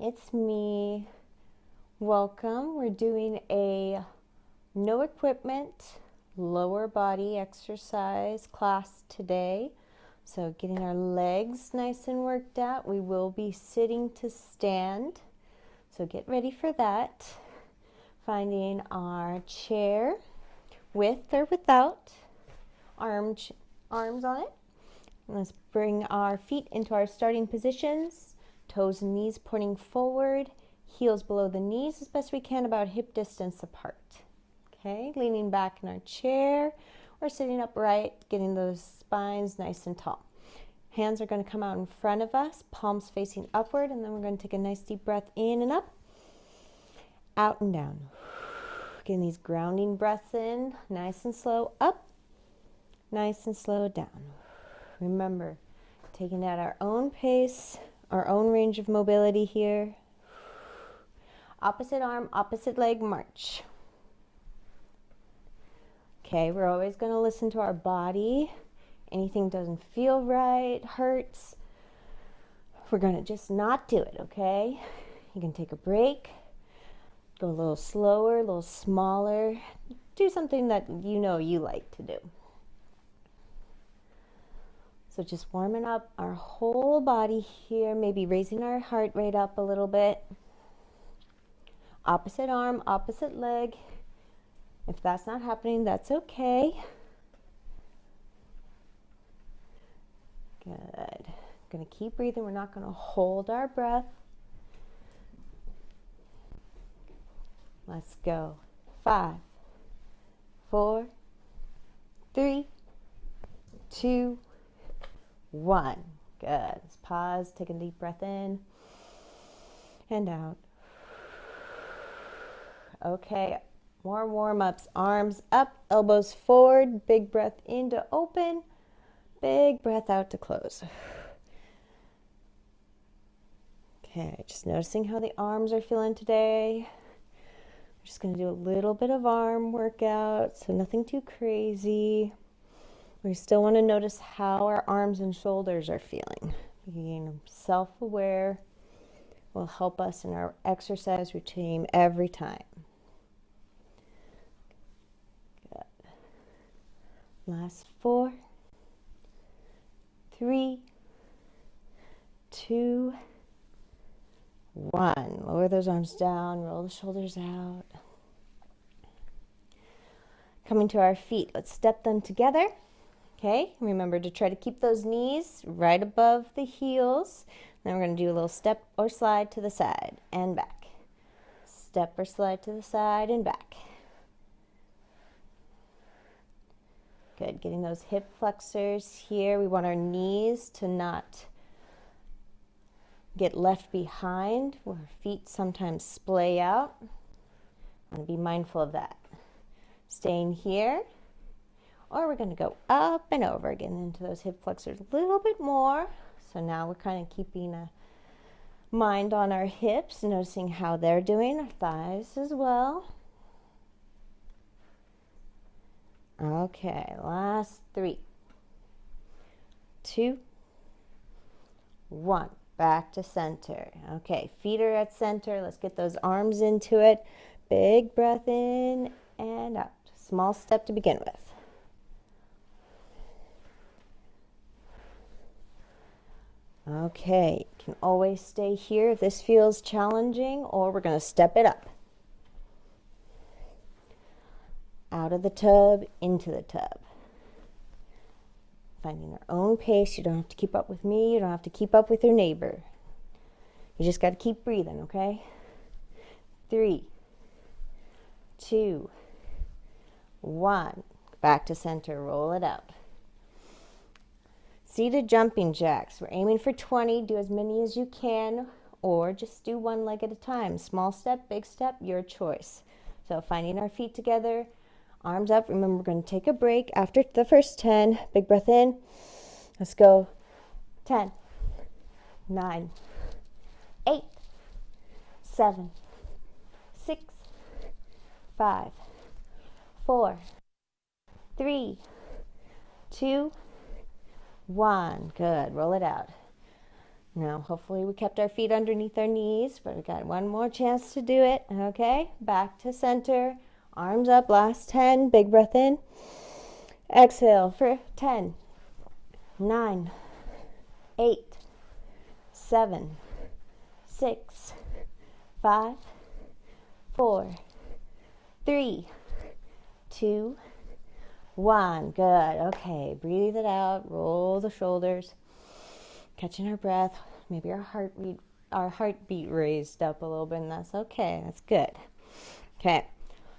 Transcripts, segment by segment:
it's me. Welcome. We're doing a no equipment, lower body exercise class today. So getting our legs nice and worked out. We will be sitting to stand. So get ready for that. Finding our chair with or without arms on it. Let's bring our feet into our starting positions. Toes and knees pointing forward, heels below the knees as best we can, about hip distance apart. Okay, leaning back in our chair or sitting upright, getting those spines nice and tall. Hands are going to come out in front of us, palms facing upward, and then we're going to take a nice deep breath in and up, out and down. Getting these grounding breaths in, nice and slow, up, nice and slow down. Remember, taking at our own pace, our own range of mobility here. Opposite arm, opposite leg, march. Okay, we're always going to listen to our body. Anything doesn't feel right, hurts, we're going to just not do it, okay? You can take a break, go a little slower, a little smaller. Do something that you know you like to do. So just warming up our whole body here, maybe raising our heart rate up a little bit. Opposite arm, opposite leg. If that's not happening, that's okay. Good. Going to keep breathing. We're not going to hold our breath. Let's go. 5, 4, 3, 2, 1. Good. Let's pause. Take a deep breath in and out. Okay. More warm-ups. Arms up, elbows forward. Big breath in to open. Big breath out to close. Okay. Just noticing how the arms are feeling today. We're just going to do a little bit of arm workout, so nothing too crazy. We still want to notice how our arms and shoulders are feeling. Being self-aware will help us in our exercise routine every time. Good. Last 4, 3, 2, 1. Lower those arms down, roll the shoulders out. Coming to our feet, let's step them together. Okay, remember to try to keep those knees right above the heels. Then we're going to do a little step or slide to the side and back. Step or slide to the side and back. Good, getting those hip flexors here. We want our knees to not get left behind. Our feet sometimes splay out. I want to be mindful of that. Staying here. Or we're going to go up and over again into those hip flexors a little bit more. So now we're kind of keeping a mind on our hips, noticing how they're doing, our thighs as well. Okay, last 3, 2, 1. Back to center. Okay, feet are at center. Let's get those arms into it. Big breath in and out. Small step to begin with. Okay, you can always stay here if this feels challenging, or we're going to step it up. Out of the tub, into the tub. Finding our own pace. You don't have to keep up with me. You don't have to keep up with your neighbor. You just got to keep breathing, okay? 3, 2, 1. Back to center. Roll it up. Seated jumping jacks. We're aiming for 20. Do as many as you can, or just do one leg at a time. Small step, big step, your choice. So finding our feet together, arms up. Remember, we're going to take a break after the first 10. Big breath in. Let's go. 10, 9, 8, 7, 6, 5, 4, 3, 2, 1. Good. Roll it out. Now, hopefully we kept our feet underneath our knees, but we got one more chance to do it. Okay, back to center, arms up, last 10, big breath in. Exhale for 10, 9, 8, 7, 6, 5, 4, 3, 2, 1. Good. Okay, breathe it out, roll the shoulders, catching our breath. Maybe our heartbeat raised up a little bit, and that's okay. That's good. Okay,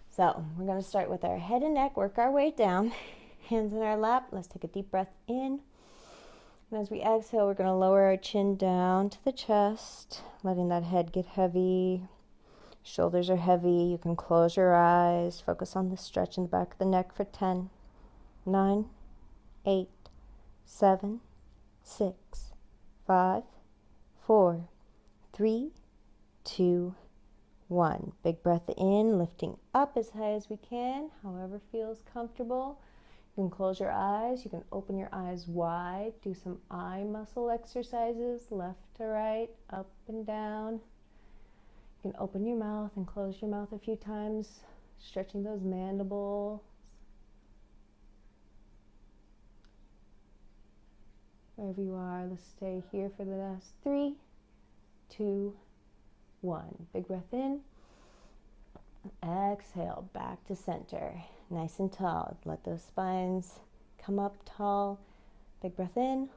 so we're going to start with our head and neck, work our way down, hands in our lap. Let's take a deep breath in. And as we exhale, we're going to lower our chin down to the chest, letting that head get heavy. Shoulders are heavy. You can close your eyes. Focus on the stretch in the back of the neck for 10, 9, 8, 7, 6, 5, 4, 3, 2, 1. Big breath in, lifting up as high as we can, however feels comfortable. You can close your eyes. You can open your eyes wide. Do some eye muscle exercises, left to right, up and down. You can open your mouth and close your mouth a few times, stretching those mandibles. Wherever you are, let's stay here for the last 3, 2, 1. Big breath in. Exhale, back to center. Nice and tall. Let those spines come up tall. Big breath in.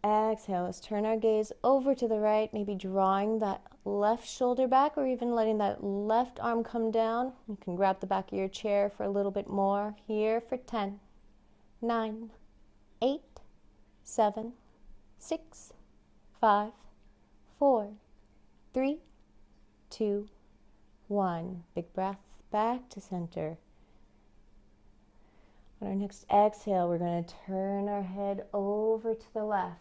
Exhale. Let's turn our gaze over to the right, maybe drawing that left shoulder back or even letting that left arm come down. You can grab the back of your chair for a little bit more. Here for 10, 9, 8, 7, 6, 5, 4, 3, 2, 1. Big breath back to center. On our next exhale, we're going to turn our head over to the left.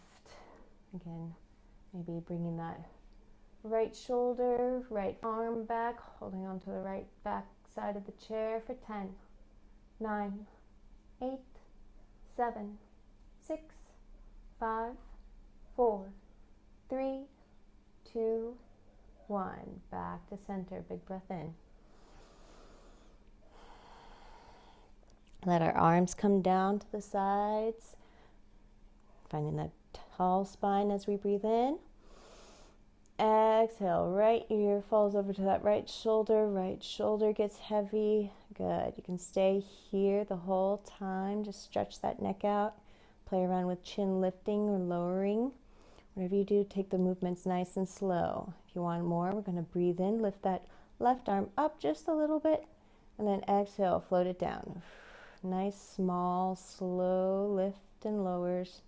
Again, maybe bringing that right shoulder, right arm back, holding onto the right back side of the chair for 10, 9, 8, 7, 6, 5, 4, 3, 2, 1. Back to center. Big breath in. Let our arms come down to the sides, finding that tall spine as we breathe in. Exhale, right ear falls over to that right shoulder gets heavy. Good. You can stay here the whole time. Just stretch that neck out. Play around with chin lifting or lowering. Whatever you do, take the movements nice and slow. If you want more, we're going to breathe in, lift that left arm up just a little bit, and then exhale, float it down. Nice, small, slow lift and lowers.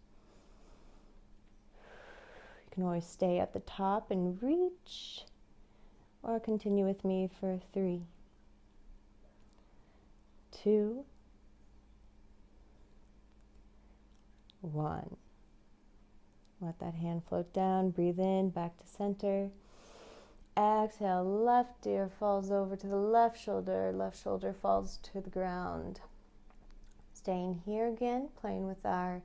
You can always stay at the top and reach, or continue with me for 3, 2, 1. Let that hand float down. Breathe in, back to center. Exhale, left ear falls over to the left shoulder falls to the ground. Staying here again, playing with our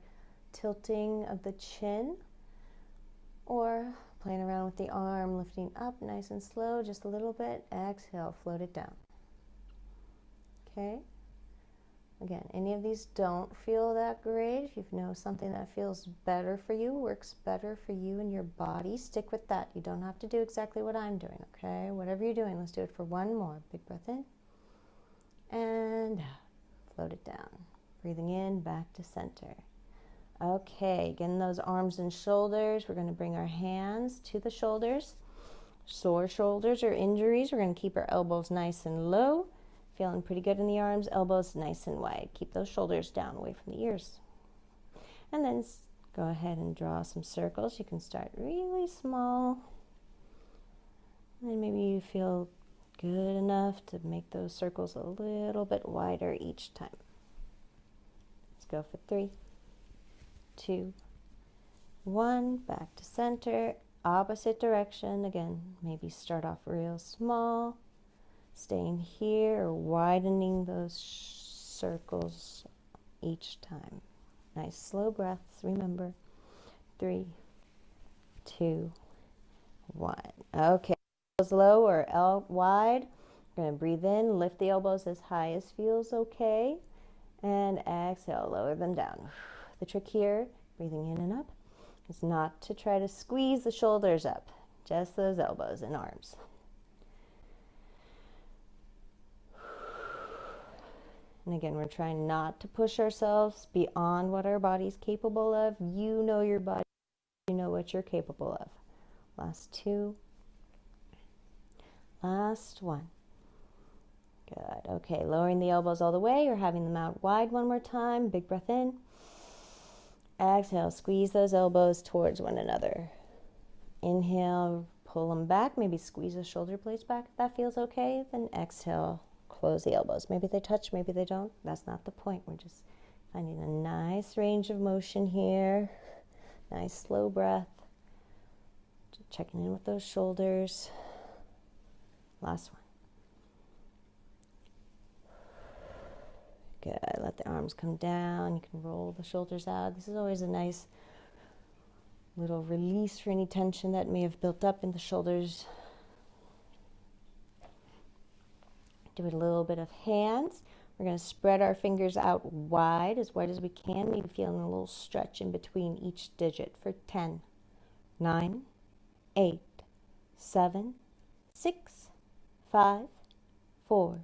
tilting of the chin, or playing around with the arm, lifting up nice and slow, just a little bit. Exhale, float it down. Okay? Again, any of these don't feel that great. If you know something that feels better for you, works better for you and your body, stick with that. You don't have to do exactly what I'm doing, okay? Whatever you're doing, let's do it for one more. Big breath in and out. Float it down. Breathing in, back to center. Okay, again, those arms and shoulders. We're going to bring our hands to the shoulders. Sore shoulders or injuries, we're going to keep our elbows nice and low. Feeling pretty good in the arms, elbows nice and wide. Keep those shoulders down away from the ears. And then go ahead and draw some circles. You can start really small. And maybe you feel good enough to make those circles a little bit wider each time. Let's go for 3, 2, 1. Back to center. Opposite direction. Again, maybe start off real small. Staying here or widening those circles each time. Nice slow breaths. Remember, 3, 2, 1. Okay, elbows low or wide. We're going to breathe in, lift the elbows as high as feels okay, and exhale, lower them down. The trick here, breathing in and up, is not to try to squeeze the shoulders up, just those elbows and arms. And again, we're trying not to push ourselves beyond what our body's capable of. You know your body, you know what you're capable of. Last 2. Last 1. Good. Okay, lowering the elbows all the way or having them out wide one more time. Big breath in. Exhale, squeeze those elbows towards one another. Inhale, pull them back. Maybe squeeze the shoulder blades back if that feels okay. Then exhale, close the elbows. Maybe they touch, maybe they don't. That's not the point. We're just finding a nice range of motion here. Nice slow breath. Just checking in with those shoulders. Last one. Good. Let the arms come down. You can roll the shoulders out. This is always a nice little release for any tension that may have built up in the shoulders. Do a little bit of hands. We're going to spread our fingers out wide as we can. Maybe feeling a little stretch in between each digit for 10, 9, 8, 7, 6, 5, 4,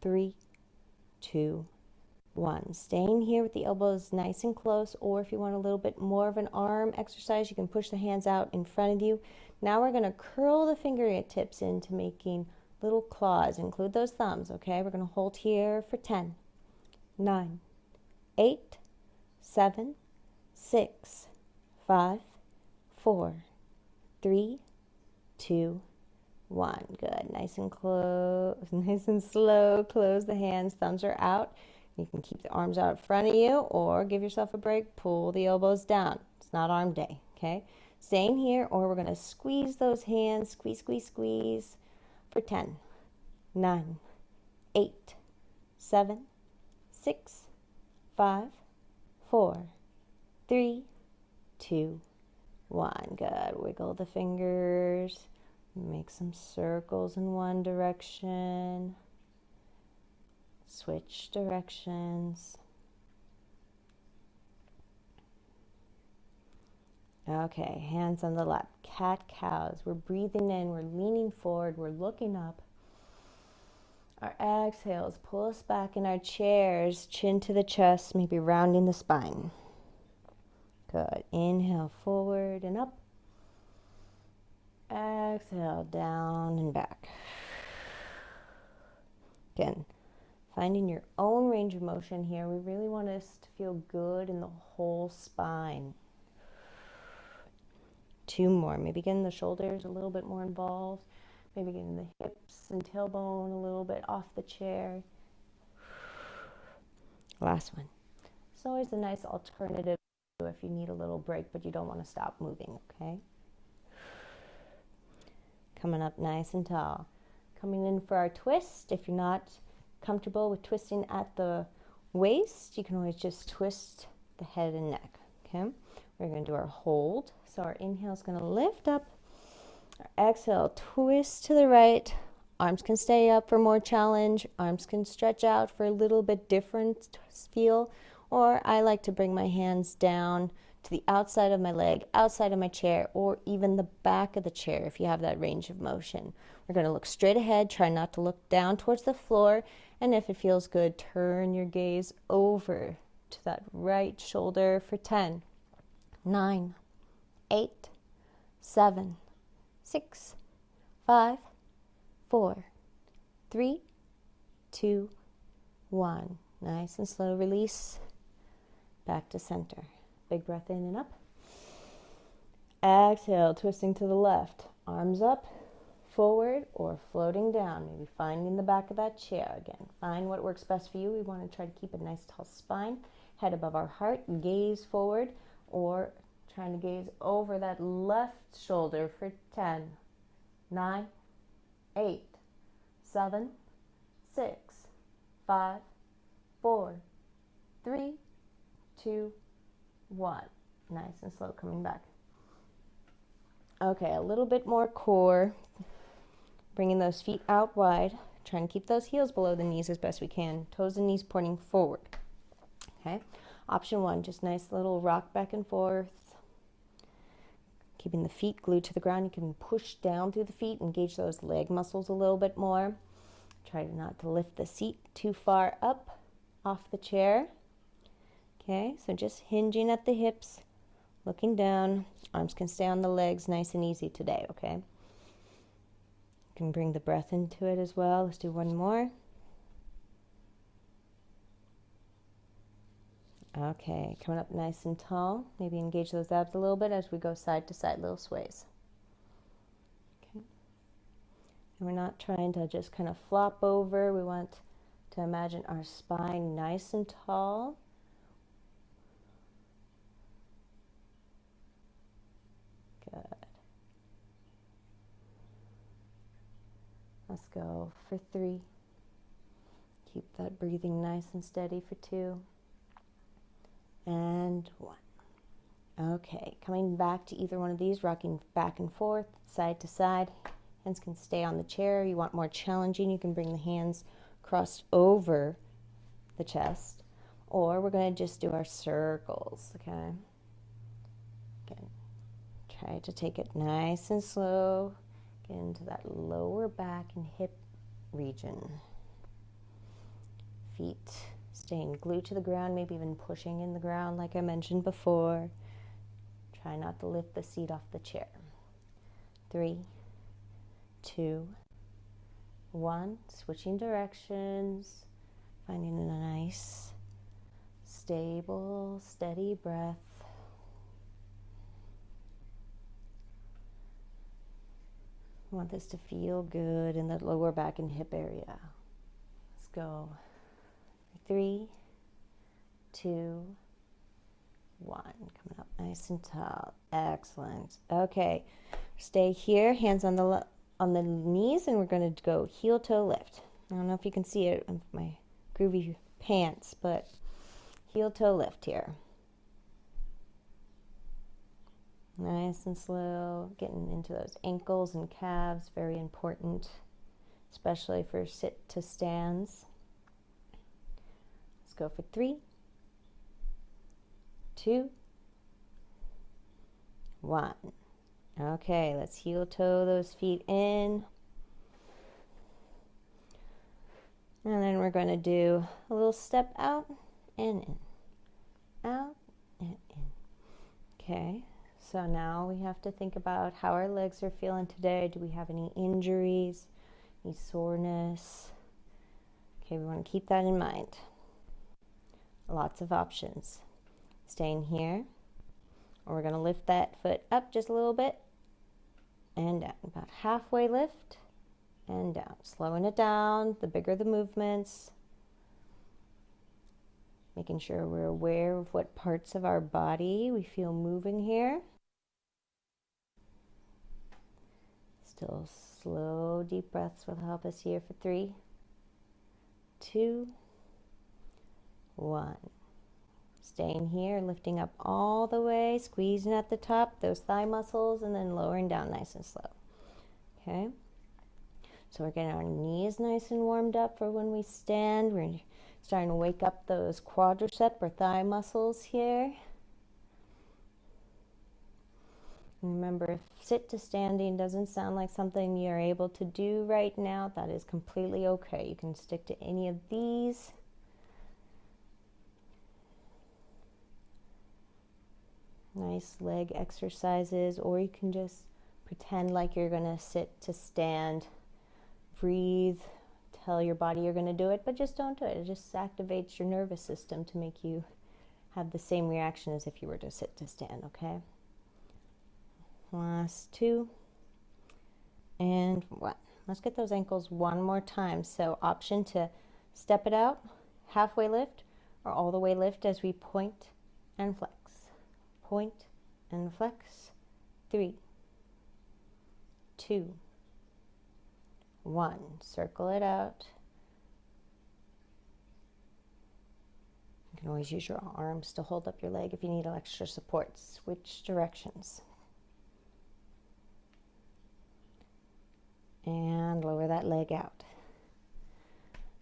3, 2, 1. Staying here with the elbows nice and close, or if you want a little bit more of an arm exercise, you can push the hands out in front of you. Now we're going to curl the fingertips into making little claws. Include those thumbs, okay? We're going to hold here for 10, 9, 8, 7, 6, 5, 4, 3, 2, 1. Good. Nice and close, nice and slow. Close the hands. Thumbs are out. You can keep the arms out in front of you or give yourself a break. Pull the elbows down. It's not arm day, okay? Staying here, or we're going to squeeze those hands. Squeeze, squeeze, squeeze for 10, 9, 8, 7, 6, 5, 4, 3, 2, 1. Good. Wiggle the fingers. Make some circles in one direction. Switch directions. Okay, hands on the lap. Cat-cows. We're breathing in, we're leaning forward, we're looking up. Our exhales pull us back in our chairs, chin to the chest, maybe rounding the spine. Good. Inhale forward and up. Exhale down and back. Again, finding your own range of motion here. We really want us to feel good in the whole spine. 2 more. Maybe getting the shoulders a little bit more involved. Maybe getting the hips and tailbone a little bit off the chair. Last one. It's always a nice alternative if you need a little break, but you don't want to stop moving, okay? Coming up nice and tall. Coming in for our twist. If you're not comfortable with twisting at the waist, you can always just twist the head and neck, okay? We're going to do our hold. So our inhale is going to lift up. Our exhale, twist to the right. Arms can stay up for more challenge. Arms can stretch out for a little bit different feel. Or I like to bring my hands down to the outside of my leg, outside of my chair, or even the back of the chair if you have that range of motion. We're going to look straight ahead. Try not to look down towards the floor. And if it feels good, turn your gaze over to that right shoulder for 10, 9, 8, 7, 6, 5, 4, 3, 2, 1. Nice and slow release. Back to center. Big breath in and up. Exhale, twisting to the left. Arms up, forward, or floating down. Maybe finding the back of that chair again. Find what works best for you. We want to try to keep a nice tall spine. Head above our heart. Gaze forward, or trying to gaze over that left shoulder for 10, 9, 8, 7, 6, 5, 4, 3, 2, 1. Nice and slow coming back. Okay, a little bit more core. Bringing those feet out wide. Trying to keep those heels below the knees as best we can. Toes and knees pointing forward. Okay. Option 1, just nice little rock back and forth. Keeping the feet glued to the ground. You can push down through the feet, engage those leg muscles a little bit more. Try not to lift the seat too far up off the chair. Okay, so just hinging at the hips, looking down. Arms can stay on the legs, nice and easy today, okay? You can bring the breath into it as well. Let's do one more. Okay, coming up nice and tall. Maybe engage those abs a little bit as we go side to side, little sways. Okay. And we're not trying to just kind of flop over. We want to imagine our spine nice and tall. Good. Let's go for 3. Keep that breathing nice and steady for 2. And 1. Okay, coming back to either one of these, rocking back and forth, side to side. Hands can stay on the chair. You want more challenging, you can bring the hands crossed over the chest. Or we're going to just do our circles, okay? Again, try to take it nice and slow. Get into that lower back and hip region. Feet staying glued to the ground, maybe even pushing in the ground like I mentioned before. Try not to lift the seat off the chair. 3, 2, 1. Switching directions, finding a nice, stable, steady breath. I want this to feel good in the lower back and hip area. Let's go. 3, 2, 1. Coming up nice and tall. Excellent. Okay, stay here. Hands on the knees, and we're going to go heel toe lift. I don't know if you can see it with my groovy pants, but heel toe lift here. Nice and slow, getting into those ankles and calves, very important, especially for sit to stands. Let's go for 3, 2, 1. Okay, let's heel toe those feet in. And then we're going to do a little step out and in, out and in. Okay, so now we have to think about how our legs are feeling today. Do we have any injuries, any soreness? Okay, we want to keep that in mind. Lots of options. Staying here, or we're going to lift that foot up just a little bit and down. About halfway lift and down. Slowing it down, the bigger the movements. Making sure we're aware of what parts of our body we feel moving here. Still slow, deep breaths will help us here for 3, 2, 1. Staying here, lifting up all the way, squeezing at the top, those thigh muscles, and then lowering down nice and slow. Okay? So we're getting our knees nice and warmed up for when we stand. We're starting to wake up those quadricep or thigh muscles here. Remember, if sit to standing doesn't sound like something you're able to do right now, that is completely okay. You can stick to any of these. Nice leg exercises, or you can just pretend like you're going to sit to stand. Breathe, tell your body you're going to do it, but just don't do it. It just activates your nervous system to make you have the same reaction as if you were to sit to stand, okay? Last 2 and 1. Let's get those ankles one more time. So option to step it out, halfway lift, or all the way lift as we point and flex. Point and flex. 3, 2, 1. Circle it out. You can always use your arms to hold up your leg if you need extra support. Switch directions. And lower that leg out.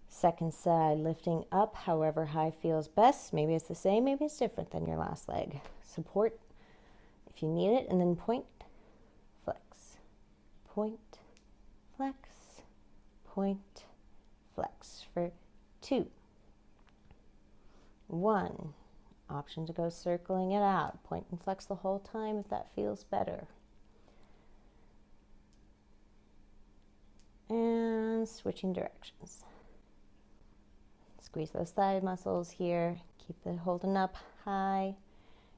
Second side, lifting up however high feels best. Maybe it's the same, maybe it's different than your last leg. Support if you need it, and then point, flex, point, flex, point, flex for 2, 1. Option to go circling it out. Point and flex the whole time if that feels better. And switching directions. Squeeze those thigh muscles here. Keep it holding up high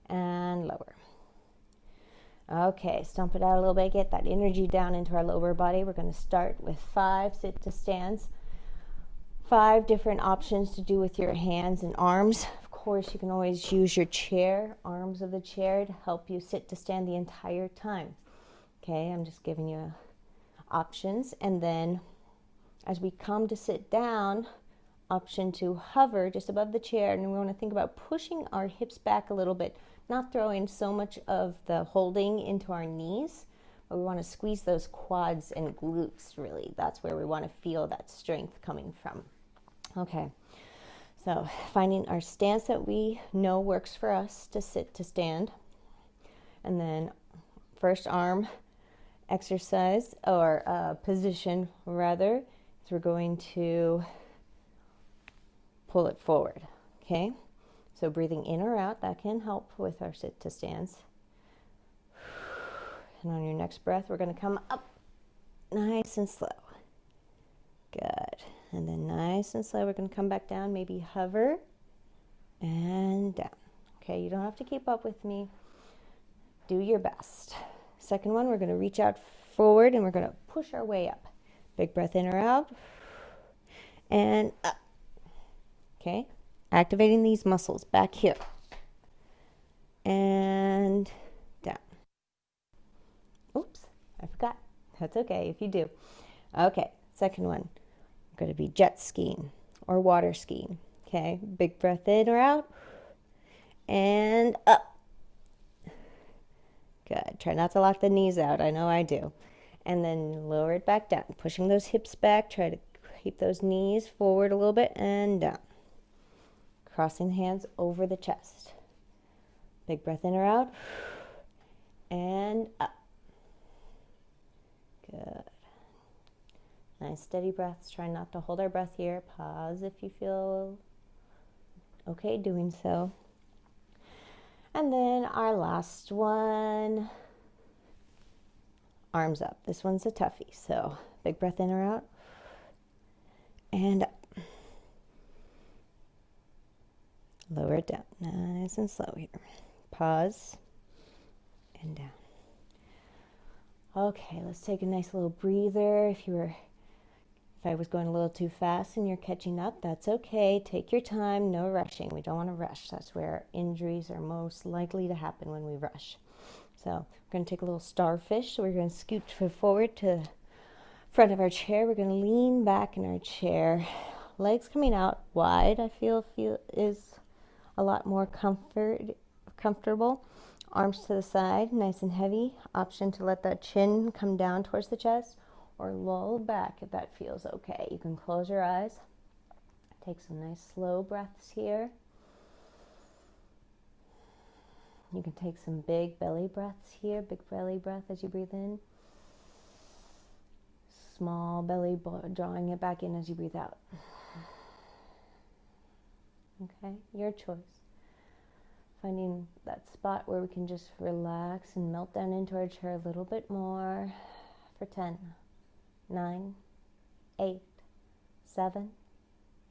and lower. Okay, stomp it out a little bit. Get that energy down into our lower body. We're going to start with 5 sit to stands. 5 different options to do with your hands and arms. Of course, you can always use your chair, arms of the chair, to help you sit to stand the entire time. Okay, I'm just giving you options. And then as we come to sit down, option to hover just above the chair, and we want to think about pushing our hips back a little bit, not throwing so much of the holding into our knees, but we want to squeeze those quads and glutes, really. That's where we want to feel that strength coming from. Okay, so finding our stance that we know works for us to sit to stand, and then first arm exercise, or position rather, is we're going to pull it forward. Okay, so breathing in or out, that can help with our sit to stands. And on your next breath, we're going to come up nice and slow. Good. And then nice and slow, we're going to come back down, maybe hover and down. Okay, you don't have to keep up with me. Do your best. Second one, we're going to reach out forward and we're going to push our way up. Big breath in or out and up. Okay, activating these muscles back here and down. Oops, I forgot. That's okay if you do. Okay, second one, we're going to be jet skiing or water skiing. Okay, big breath in or out and up. Good. Try not to lock the knees out. I know I do. And then lower it back down, pushing those hips back. Try to keep those knees forward a little bit and down. Crossing the hands over the chest. Big breath in or out and up. Good. Nice steady breaths. Try not to hold our breath here. Pause if you feel okay doing so. And then our last one, arms up. This one's a toughie. So big breath in or out and up. Lower it down, nice and slow here. Pause and down. Okay, let's take a nice little breather. If I was going a little too fast and you're catching up, that's okay. Take your time, no rushing. We don't want to rush. That's where injuries are most likely to happen when we rush. So we're going to take a little starfish. So we're going to scoot forward to the front of our chair. We're going to lean back in our chair. Legs coming out wide, I feel is a lot more comfortable. Arms to the side, nice and heavy. Option to let that chin come down towards the chest or lull back if that feels okay. You can close your eyes. Take some nice slow breaths here. You can take some big belly breaths here. Big belly breath as you breathe in. Small belly, drawing it back in as you breathe out. Okay, your choice. Finding that spot where we can just relax and melt down into our chair a little bit more for 10, 9, 8, 7,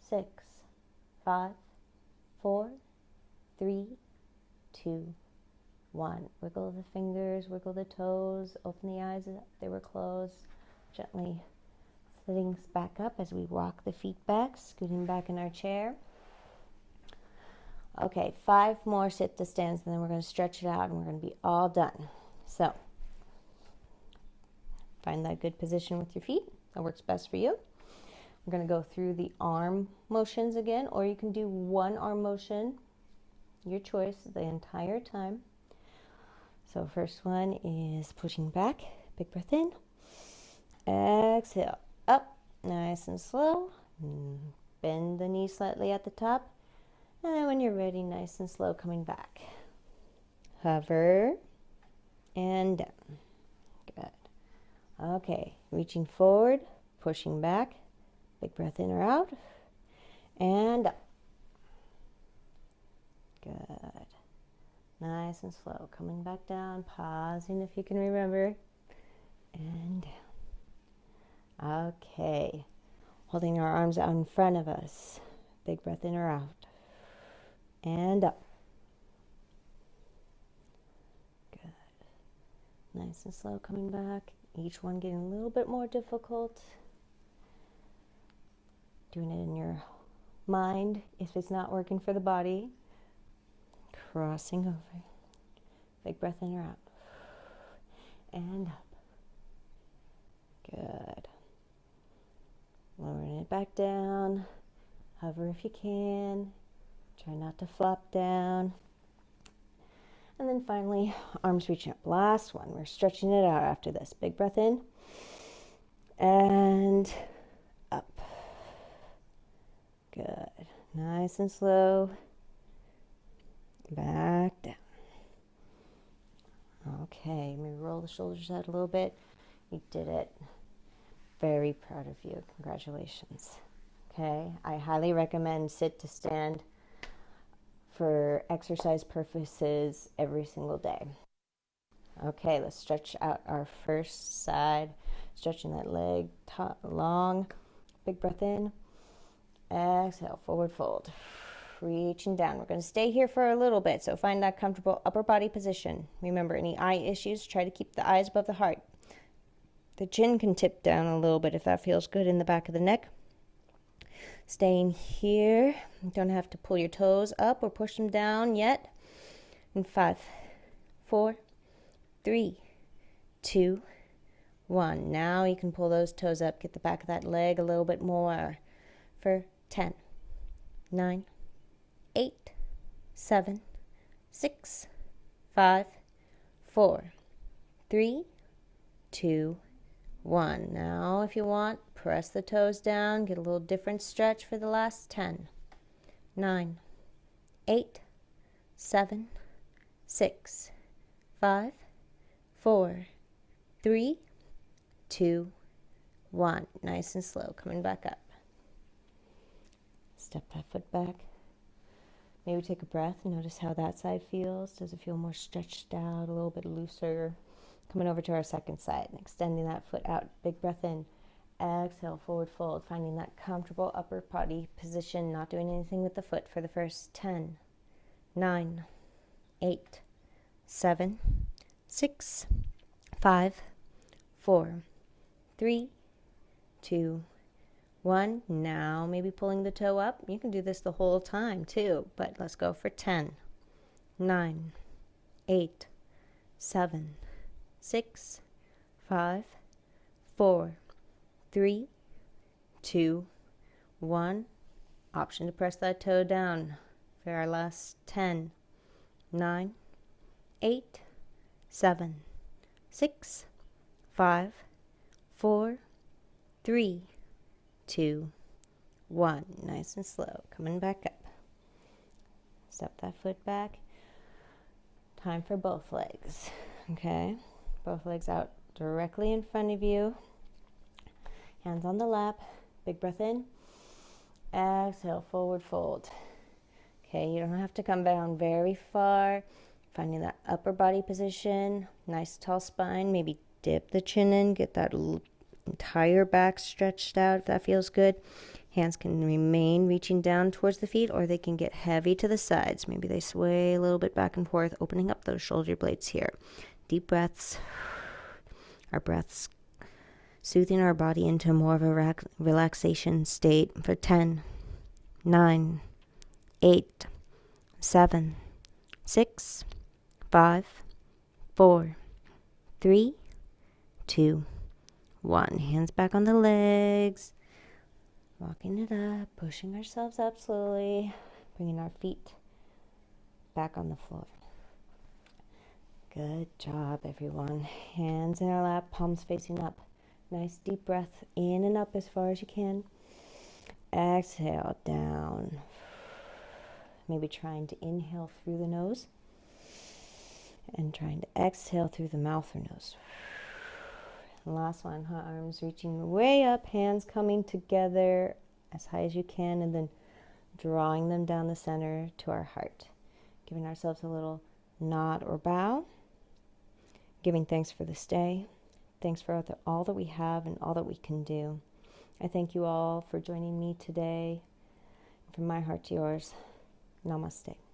6, 5, 4, 3, 2, 1. Wiggle the fingers, wiggle the toes, open the eyes if they were closed. Gently sitting back up as we walk the feet back, scooting back in our chair. Okay, 5 more sit to stands, and then we're going to stretch it out, and we're going to be all done. So, find that good position with your feet that works best for you. We're going to go through the arm motions again, or you can do one arm motion, your choice, the entire time. So, first one is pushing back, big breath in, Exhale, up, nice and slow. Bend the knee slightly at the top. And then when you're ready, nice and slow, coming back. Hover and down. Good. Okay, reaching forward, pushing back. Big breath in or out. And up. Good. Nice and slow. Coming back down, pausing if you can remember. And down. Okay. Holding our arms out in front of us. Big breath in or out. And up. Good. Nice and slow coming back. Each one getting a little bit more difficult. Doing it in your mind if it's not working for the body. Crossing over. Big breath in or out. And up. Good. Lowering it back down. Hover if you can. Try not to flop down. And then finally, arms reaching up. Last one. We're stretching it out after this. Big breath in. And up. Good. Nice and slow. Back down. Okay, maybe roll the shoulders out a little bit. You did it. Very proud of you. Congratulations. Okay, I highly recommend sit to stand for exercise purposes every single day. Okay, let's stretch out our first side. Stretching that leg long. Big breath in. Exhale, forward fold. Reaching down. We're going to stay here for a little bit, so find that comfortable upper body position. Remember, any eye issues, try to keep the eyes above the heart. The chin can tip down a little bit if that feels good in the back of the neck. Staying here. You don't have to pull your toes up or push them down yet. In 5, 4, 3, 2, 1. Now you can pull those toes up. Get the back of that leg a little bit more. For 10, 9, 8, 7, 6, 5, 4, 3, 2, 1. Now, if you want, press the toes down. Get a little different stretch for the last 10, 9, 8, 7, 6, 5, 4, 3, 2, 1. Nice and slow. Coming back up. Step that foot back. Maybe take a breath. Notice how that side feels. Does it feel more stretched out, a little bit looser? Coming over to our second side and extending that foot out. Big breath in. Exhale, forward fold. Finding that comfortable upper body position. Not doing anything with the foot for the first 10, 9, 8, 7, 6, 5, 4, 3, 2, 1. Now maybe pulling the toe up. You can do this the whole time too, but let's go for 10, 9, 8, 7, 6, 5, 4, 3, 2, 1. Option to press that toe down for our last 10, 9, 8, 7, 6, 5, 4, 3, 2, 1. Nice and slow. Coming back up. Step that foot back. Time for both legs. Okay. Both legs out directly in front of you. Hands on the lap. Big breath in. Exhale, forward fold. Okay, you don't have to come down very far. Finding that upper body position. Nice tall spine. Maybe dip the chin in. Get that entire back stretched out if that feels good. Hands can remain reaching down towards the feet, or they can get heavy to the sides. Maybe they sway a little bit back and forth, opening up those shoulder blades here. Deep breaths. Our breaths soothing our body into more of a relaxation state for 10, 9, 8, 7, 6, 5, 4, 3, 2, 1. Hands back on the legs. Walking it up, pushing ourselves up slowly, bringing our feet back on the floor. Good job, everyone. Hands in our lap, palms facing up. Nice deep breath in and up as far as you can. Exhale down. Maybe trying to inhale through the nose and trying to exhale through the mouth or nose. And last one, arms reaching way up, hands coming together as high as you can, and then drawing them down the center to our heart. Giving ourselves a little nod or bow. Giving thanks for this day. Thanks for all that we have and all that we can do. I thank you all for joining me today. From my heart to yours, namaste.